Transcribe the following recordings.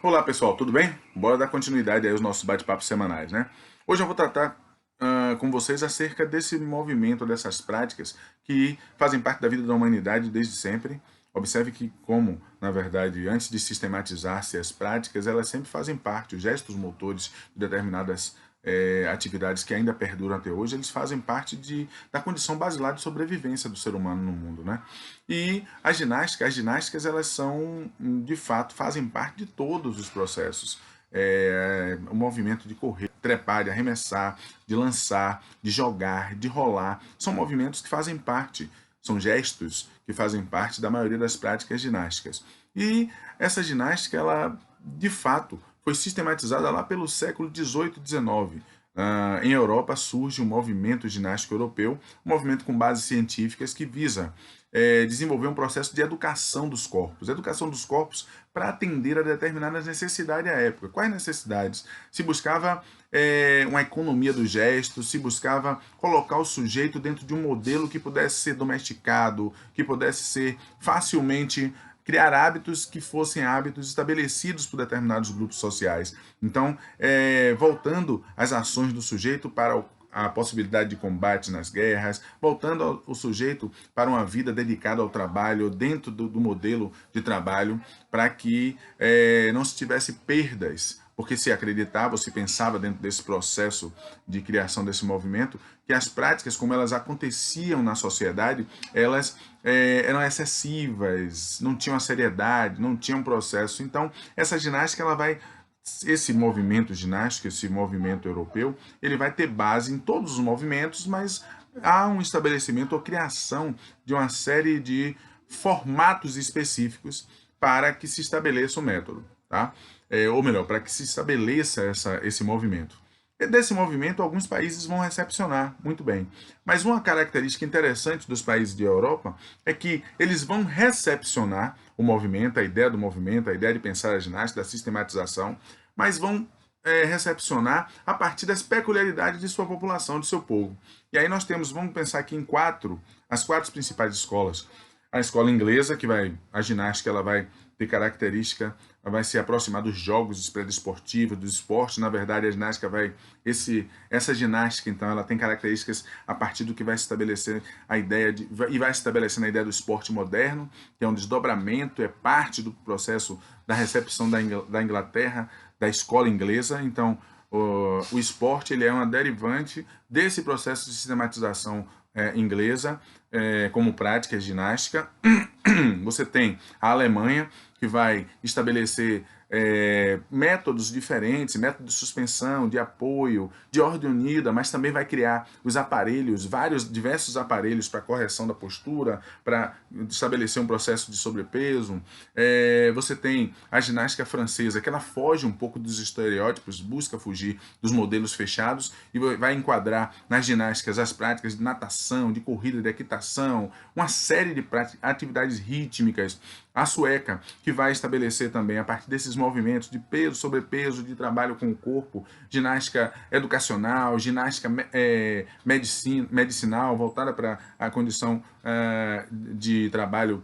Olá pessoal, tudo bem? Bora dar continuidade aí aos nossos bate-papos semanais, né? Hoje eu vou tratar com vocês acerca desse movimento, dessas práticas que fazem parte da vida da humanidade desde sempre. Observe que como, na verdade, antes de sistematizar-se as práticas, elas sempre fazem parte, os gestos motores de determinadas atividades que ainda perduram até hoje, eles fazem parte da condição basilar de sobrevivência do ser humano no mundo, né? E as ginásticas, elas são, de fato, fazem parte de todos os processos. O movimento de correr, trepar, de arremessar, de lançar, de jogar, de rolar, são movimentos que fazem parte, são gestos que fazem parte da maioria das práticas ginásticas. E essa ginástica, ela, de fato, foi sistematizada lá pelo século XVIII e XIX. Em Europa surge um movimento ginástico europeu, um movimento com bases científicas que visa desenvolver um processo de educação dos corpos para atender a determinadas necessidades à época. Quais necessidades? Se buscava uma economia do gesto, se buscava colocar o sujeito dentro de um modelo que pudesse ser domesticado, que pudesse ser facilmente criar hábitos que fossem hábitos estabelecidos por determinados grupos sociais. Então, voltando às ações do sujeito para a possibilidade de combate nas guerras, voltando o sujeito para uma vida dedicada ao trabalho, dentro do modelo de trabalho, para que não se tivesse perdas, porque se acreditava, se pensava dentro desse processo de criação desse movimento, que as práticas, como elas aconteciam na sociedade, elas eram excessivas, não tinham a seriedade, não tinham processo. Então, essa ginástica, esse movimento ginástico, esse movimento europeu, ele vai ter base em todos os movimentos, mas há um estabelecimento ou criação de uma série de formatos específicos para que se estabeleça o método, tá? Ou melhor, para que se estabeleça esse movimento. E desse movimento, alguns países vão recepcionar muito bem. Mas uma característica interessante dos países de Europa é que eles vão recepcionar o movimento, a ideia do movimento, a ideia de pensar a ginástica, da sistematização, mas vão recepcionar a partir das peculiaridades de sua população, de seu povo. E aí vamos pensar aqui em as quatro principais escolas. A escola inglesa, a ginástica, ela vai ter característica, vai se aproximar dos jogos pré-desportivos, dos esportes. Na verdade, a ginástica essa ginástica, então, ela tem características a partir do que vai se estabelecer vai se estabelecendo a ideia do esporte moderno, que é um desdobramento, é parte do processo da recepção da Inglaterra, da escola inglesa. Então, o esporte, ele é uma derivante desse processo de sistematização inglesa, como prática ginástica. Você tem a Alemanha, que vai estabelecer métodos diferentes, método de suspensão, de apoio, de ordem unida, mas também vai criar os aparelhos, diversos aparelhos para correção da postura, para estabelecer um processo de sobrepeso. Você tem a ginástica francesa, que ela foge um pouco dos estereótipos, busca fugir dos modelos fechados e vai enquadrar nas ginásticas as práticas de natação, de corrida, de equitação, uma série de atividades rítmicas. A sueca, que vai estabelecer também, a partir desses movimentos de peso, sobrepeso, de trabalho com o corpo, ginástica educacional, ginástica medicinal, voltada para a condição de trabalho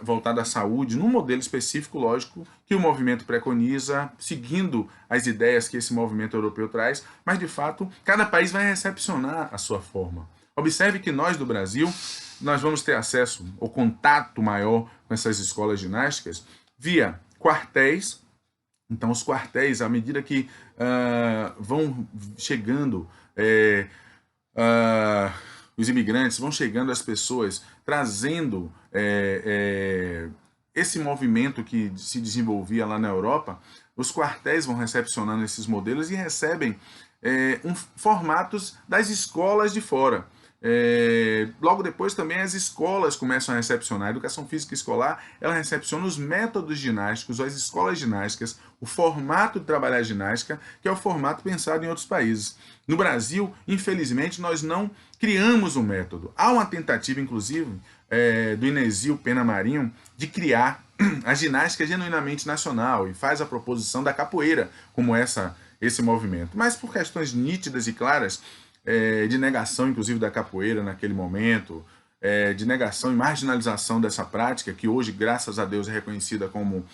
voltada à saúde, num modelo específico, lógico, que o movimento preconiza, seguindo as ideias que esse movimento europeu traz, mas, de fato, cada país vai recepcionar a sua forma. Observe que nós, do Brasil, nós vamos ter acesso ou contato maior com essas escolas ginásticas via quartéis. Então, os quartéis, à medida que vão chegando os imigrantes, vão chegando as pessoas, trazendo esse movimento que se desenvolvia lá na Europa, os quartéis vão recepcionando esses modelos e recebem formatos das escolas de fora. Logo depois também as escolas começam a recepcionar. A educação física escolar, ela recepciona os métodos ginásticos, as escolas ginásticas, o formato de trabalhar a ginástica, que é o formato pensado em outros países. No Brasil, infelizmente, nós não criamos um método. Há uma tentativa, inclusive, do Inesio Pena Marinho, de criar a ginástica genuinamente nacional e faz a proposição da capoeira como esse movimento. Mas por questões nítidas e claras, de negação, inclusive, da capoeira naquele momento, de negação e marginalização dessa prática, que hoje, graças a Deus, é reconhecida como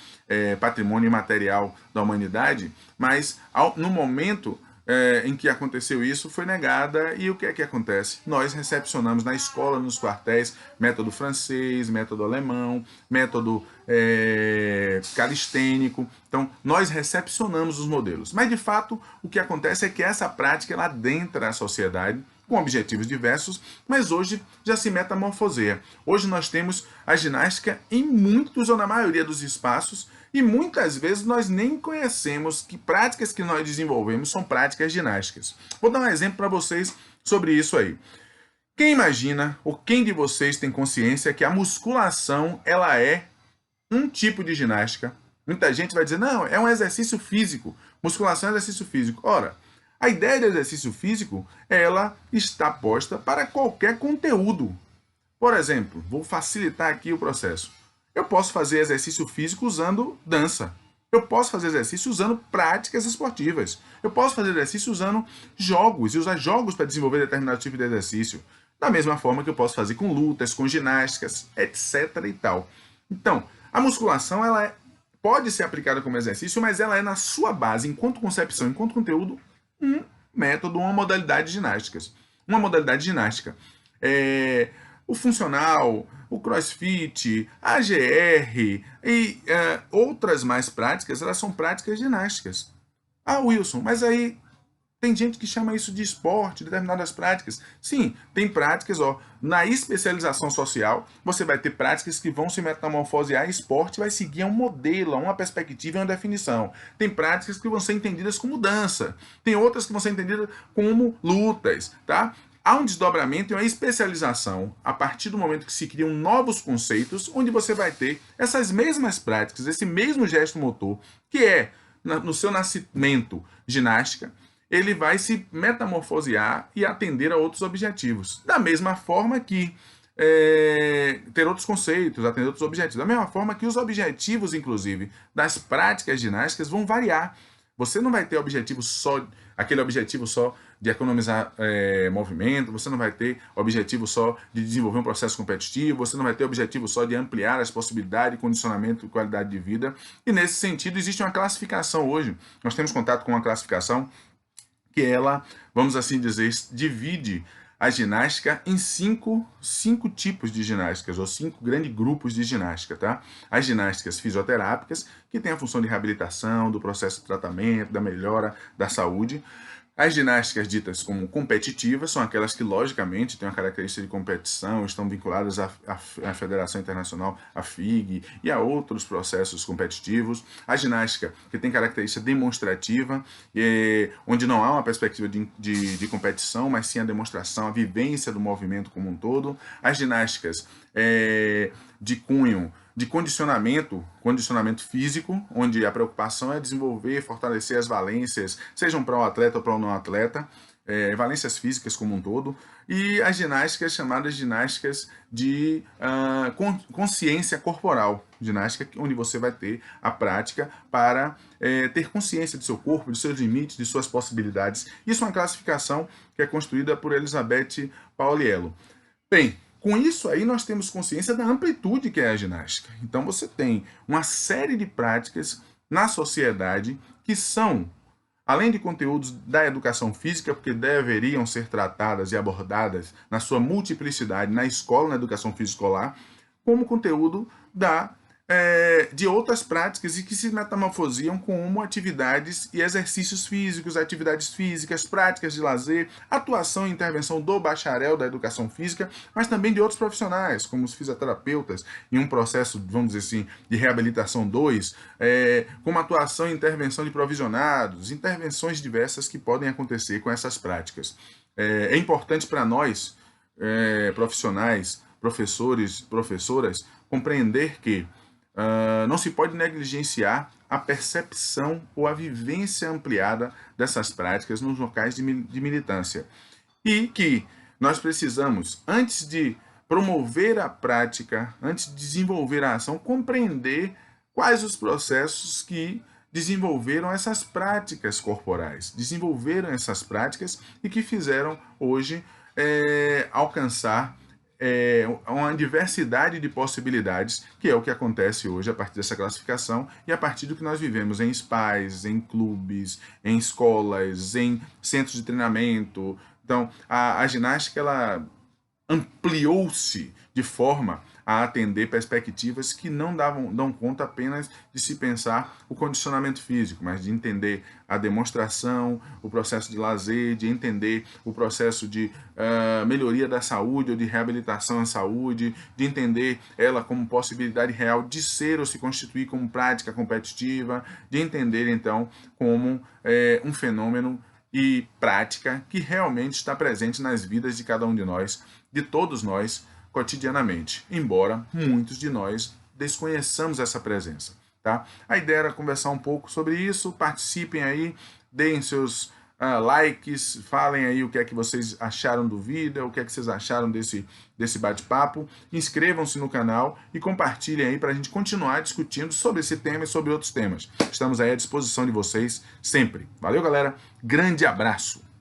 patrimônio imaterial da humanidade, mas no momento em que aconteceu isso, foi negada, e o que é que acontece? Nós recepcionamos na escola, nos quartéis, método francês, método alemão, método calistênico. Então, nós recepcionamos os modelos. Mas, de fato, o que acontece é que essa prática ela adentra a sociedade com objetivos diversos, mas hoje já se metamorfoseia. Hoje nós temos a ginástica em muitos ou na maioria dos espaços, e muitas vezes nós nem conhecemos que práticas que nós desenvolvemos são práticas ginásticas. Vou dar um exemplo para vocês sobre isso aí. Quem imagina, ou quem de vocês tem consciência que a musculação ela é um tipo de ginástica? Muita gente vai dizer, não, é um exercício físico. Musculação é exercício físico. Ora, a ideia de exercício físico, ela está posta para qualquer conteúdo. Por exemplo, vou facilitar aqui o processo. Eu posso fazer exercício físico usando dança. Eu posso fazer exercício usando práticas esportivas. Eu posso fazer exercício usando jogos e usar jogos para desenvolver determinado tipo de exercício. Da mesma forma que eu posso fazer com lutas, com ginásticas, etc. e tal. Então, a musculação ela pode ser aplicada como exercício, mas ela é na sua base, enquanto concepção, enquanto conteúdo, um método, uma modalidade de ginásticas. Uma modalidade ginástica. O funcional, o crossfit, a AGR e outras mais práticas, elas são práticas ginásticas. Ah, Wilson, mas aí tem gente que chama isso de esporte, determinadas práticas. Sim, tem práticas, na especialização social, você vai ter práticas que vão se metamorfosear em esporte, vai seguir um modelo, uma perspectiva e uma definição. Tem práticas que vão ser entendidas como dança, tem outras que vão ser entendidas como lutas, tá? Há um desdobramento e uma especialização a partir do momento que se criam novos conceitos, onde você vai ter essas mesmas práticas, esse mesmo gesto motor, que é, no seu nascimento, ginástica, ele vai se metamorfosear e atender a outros objetivos. Da mesma forma que ter outros conceitos, atender outros objetivos. Da mesma forma que os objetivos, inclusive, das práticas ginásticas vão variar. Você não vai ter aquele objetivo só de economizar movimento, você não vai ter objetivo só de desenvolver um processo competitivo, você não vai ter objetivo só de ampliar as possibilidades de condicionamento e qualidade de vida. E nesse sentido, existe uma classificação hoje. Nós temos contato com uma classificação que ela, vamos assim dizer, divide a ginástica em cinco tipos de ginásticas, ou 5 grandes grupos de ginástica, tá? As ginásticas fisioterápicas, que têm a função de reabilitação, do processo de tratamento, da melhora da saúde. As ginásticas ditas como competitivas são aquelas que, logicamente, têm uma característica de competição, estão vinculadas à Federação Internacional, à FIG, e a outros processos competitivos. A ginástica, que tem característica demonstrativa, onde não há uma perspectiva de competição, mas sim a demonstração, a vivência do movimento como um todo. As ginásticas de cunho de condicionamento físico, onde a preocupação é desenvolver, fortalecer as valências, sejam para o atleta ou para o não atleta, valências físicas como um todo, e as ginásticas chamadas ginásticas de consciência corporal, ginástica onde você vai ter a prática para ter consciência do seu corpo, dos seus limites, de suas possibilidades. Isso é uma classificação que é construída por Elizabeth Pauliello. Bem, com isso aí nós temos consciência da amplitude que é a ginástica. Então você tem uma série de práticas na sociedade que são, além de conteúdos da educação física, porque deveriam ser tratadas e abordadas na sua multiplicidade na escola, na educação física escolar, como conteúdo de outras práticas e que se metamorfosiam como atividades e exercícios físicos, atividades físicas, práticas de lazer, atuação e intervenção do bacharel da educação física, mas também de outros profissionais, como os fisioterapeutas, em um processo, vamos dizer assim, de reabilitação 2, como atuação e intervenção de provisionados, intervenções diversas que podem acontecer com essas práticas. É importante para nós, profissionais, professores, professoras, compreender que não se pode negligenciar a percepção ou a vivência ampliada dessas práticas nos locais de militância. E que nós precisamos, antes de promover a prática, antes de desenvolver a ação, compreender quais os processos que desenvolveram essas práticas corporais, desenvolveram essas práticas e que fizeram hoje alcançar uma diversidade de possibilidades, que é o que acontece hoje a partir dessa classificação e a partir do que nós vivemos em spas, em clubes, em escolas, em centros de treinamento. Então, a ginástica, ela ampliou-se de forma a atender perspectivas que não dão conta apenas de se pensar o condicionamento físico, mas de entender a demonstração, o processo de lazer, de entender o processo de melhoria da saúde ou de reabilitação à saúde, de entender ela como possibilidade real de ser ou se constituir como prática competitiva, de entender então como um fenômeno e prática que realmente está presente nas vidas de cada um de nós, de todos nós, cotidianamente, embora muitos de nós desconheçamos essa presença, tá? A ideia era conversar um pouco sobre isso, participem aí, deem seus likes, falem aí o que é que vocês acharam do vídeo, o que é que vocês acharam desse bate-papo, inscrevam-se no canal e compartilhem aí para a gente continuar discutindo sobre esse tema e sobre outros temas. Estamos aí à disposição de vocês sempre. Valeu, galera, grande abraço!